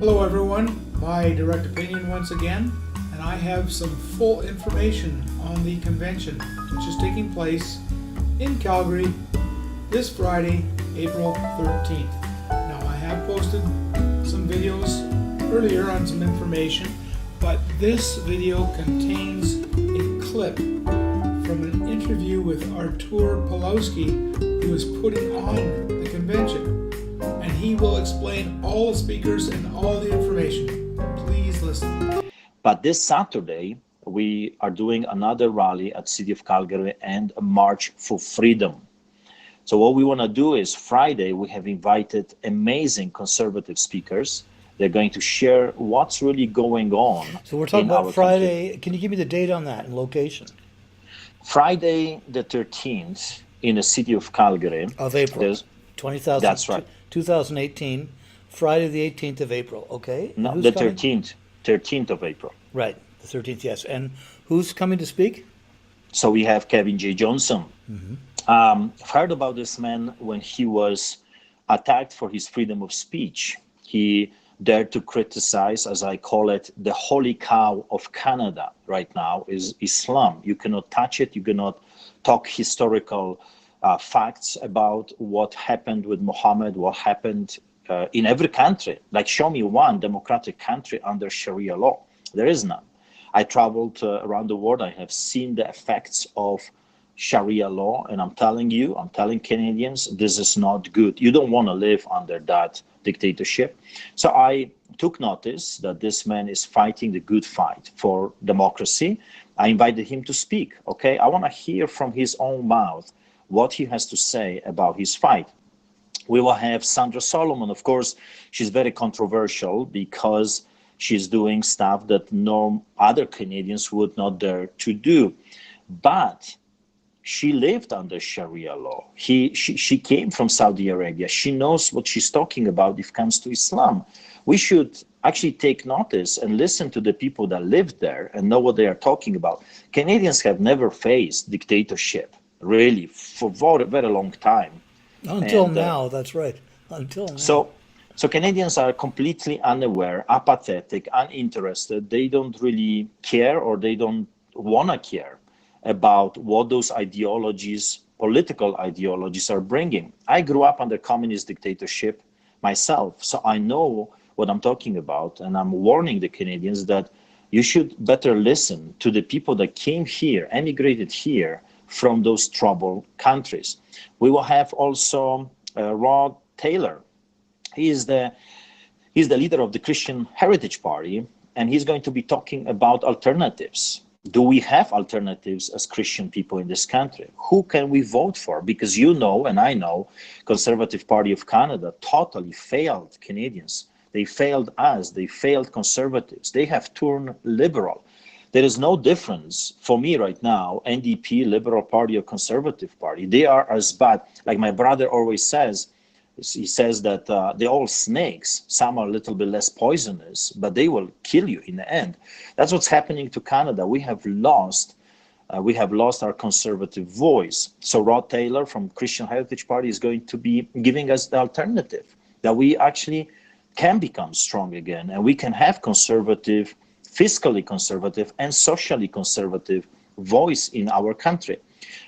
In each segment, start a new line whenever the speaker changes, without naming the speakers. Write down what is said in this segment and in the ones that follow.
Hello everyone, my direct opinion once again, and I have some full information on the convention which is taking place in Calgary this Friday, April 13th. Now I have posted some videos earlier on some information, but this video contains a clip from an interview with Artur Pawlowski, who is putting on the convention. And he will explain all the speakers and all the information. Please listen.
But this Saturday, we are doing another rally at City of Calgary and a March for Freedom. So what we want to do is Friday, we have invited amazing conservative speakers. They're going to share what's really going on.
So we're talking about Friday.
Country.
Can you give me the date on that and location?
Friday the 13th in the City of Calgary.
Of April. 20,000.
That's right.
2018, Friday the 18th of April, okay?
No, the 13th of April.
Right, the 13th, yes. And who's coming to speak?
So we have Kevin J. Johnson.
Mm-hmm.
I've heard about this man when he was attacked for his freedom of speech. He dared to criticize, as I call it, the holy cow of Canada right now is Islam. You cannot touch it. You cannot talk historical facts about what happened with Muhammad, what happened in every country. Like, show me one democratic country under Sharia law. There is none. I traveled around the world. I have seen the effects of Sharia law, and I'm telling Canadians, this is not good. You don't want to live under that dictatorship. So I took notice that this man is fighting the good fight for democracy. I invited him to speak, okay? I want to hear from his own mouth what he has to say about his fight. We will have Sandra Solomon. Of course, she's very controversial because she's doing stuff that no other Canadians would not dare to do. But she lived under Sharia law. She came from Saudi Arabia. She knows what she's talking about if it comes to Islam. We should actually take notice and listen to the people that lived there and know what they are talking about. Canadians have never faced dictatorship, really, for a very long time.
Until now, that's right. Until now.
So Canadians are completely unaware, apathetic, uninterested. They don't really care, or they don't want to care about what those ideologies, political ideologies, are bringing. I grew up under communist dictatorship myself, so I know what I'm talking about, and I'm warning the Canadians that you should better listen to the people that came here, emigrated here from those troubled countries. We will have also Rod Taylor. He's the leader of the Christian Heritage Party, and he's going to be talking about alternatives. Do we have alternatives as Christian people in this country? Who can we vote for? Because you know, and I know, Conservative Party of Canada totally failed Canadians. They failed us. They failed conservatives. They have turned liberal. There is no difference for me right now, NDP, Liberal Party or Conservative Party. They are as bad. Like my brother always says, he says that they're all snakes. Some are a little bit less poisonous, but they will kill you in the end. That's what's happening to Canada. We have lost our conservative voice. So Rod Taylor from Christian Heritage Party is going to be giving us the alternative, that we actually can become strong again, and we can have conservative, fiscally conservative and socially conservative voice in our country.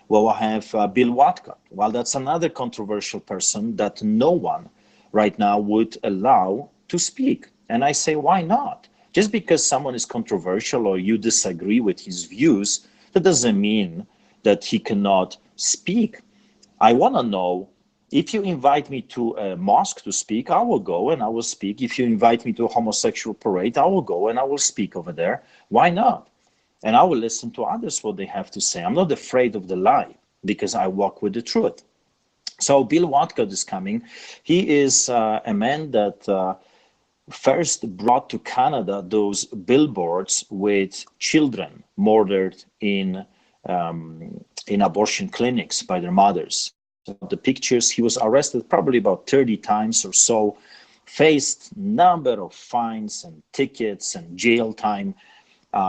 Well, we'll have Bill Watcott. Well, that's another controversial person that no one right now would allow to speak. And I say, why not? Just because someone is controversial or you disagree with his views, that doesn't mean that he cannot speak. I want to know, if you invite me to a mosque to speak, I will go and I will speak. If you invite me to a homosexual parade, I will go and I will speak over there. Why not? And I will listen to others, what they have to say. I'm not afraid of the lie because I walk with the truth. So Bill Watcott is coming. He is a man that first brought to Canada those billboards with children murdered in abortion clinics by their mothers. The pictures, he was arrested probably about 30 times or so, faced number of fines and tickets and jail time.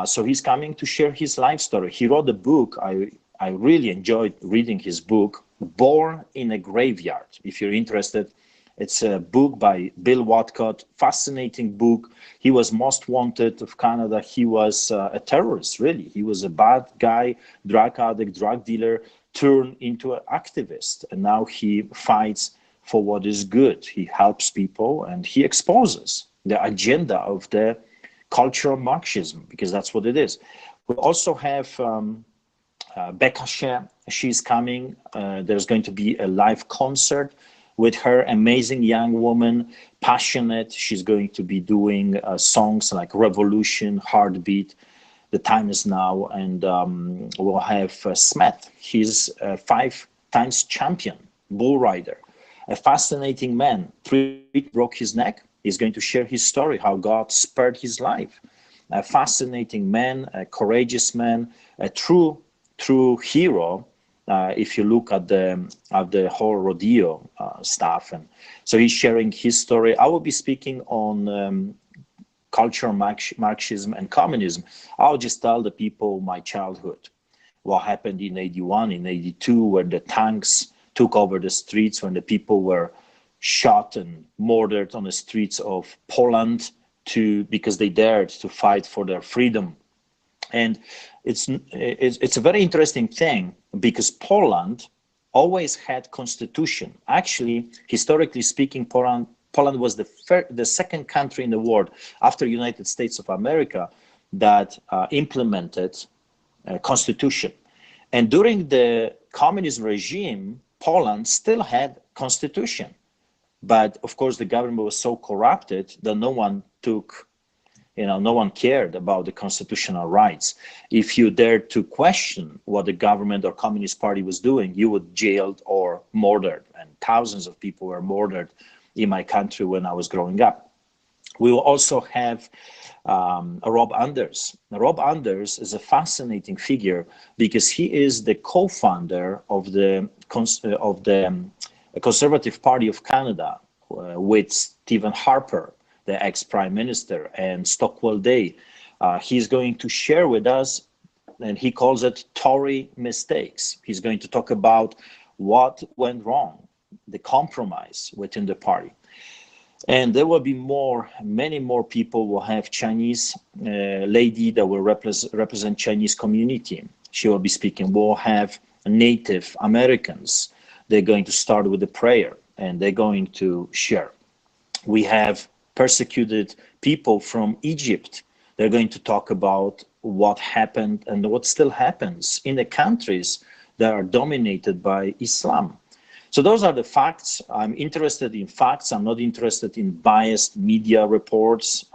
So he's coming to share his life story. He wrote a book. I really enjoyed reading his book, Born in a Graveyard. If you're interested, It's a book by Bill Watcott, fascinating book. He was most wanted of Canada. He was a terrorist, really. He was a bad guy, drug addict, drug dealer, turned into an activist. And now he fights for what is good. He helps people and he exposes the agenda of the cultural Marxism, because that's what it is. We also have Becca Shea. She's coming. There's going to be a live concert with her, amazing young woman, passionate. She's going to be doing songs like Revolution, Heartbeat, The Time Is Now, and we'll have Smet. He's a 5 times champion bull rider, a fascinating man. 3 broke his neck. He's going to share his story, how God spared his life. A fascinating man, a courageous man, a true hero. If you look at the whole rodeo stuff, and so he's sharing his story. I will be speaking on cultural Marxism and communism. I'll just tell the people my childhood, what happened in 81, in 82, when the tanks took over the streets, when the people were shot and murdered on the streets of Poland because they dared to fight for their freedom. And it's a very interesting thing, because Poland always had constitution. Actually, historically speaking, Poland was the second country in the world after United States of America that implemented a constitution. And during the communist regime, Poland still had constitution. But of course, the government was so corrupted that no one cared about the constitutional rights. If you dared to question what the government or Communist Party was doing, you were jailed or murdered. And thousands of people were murdered in my country when I was growing up. We will also have Rob Anders. Rob Anders is a fascinating figure because he is the co-founder of the Conservative Party of Canada with Stephen Harper, the ex-prime minister, and Stockwell Day. He's going to share with us, and he calls it Tory mistakes. He's going to talk about what went wrong, the compromise within the party. And there will be many more people. Will have Chinese lady that will represent Chinese community. She will be speaking. We'll have Native Americans. They're going to start with a prayer and they're going to share. We have persecuted people from Egypt. They're going to talk about what happened and what still happens in the countries that are dominated by Islam. So those are the facts. I'm interested in facts. I'm not interested in biased media reports.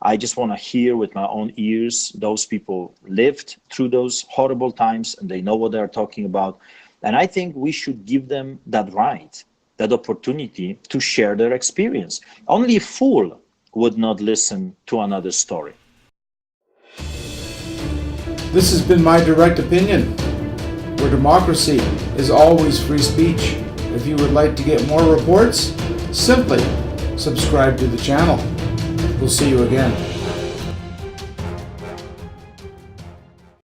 I just want to hear with my own ears. Those people lived through those horrible times and they know what they're talking about. And I think we should give them that right, that opportunity to share their experience. Only a fool would not listen to another story.
This has been my direct opinion, where democracy is always free speech. If you would like to get more reports, simply subscribe to the channel. We'll see you again.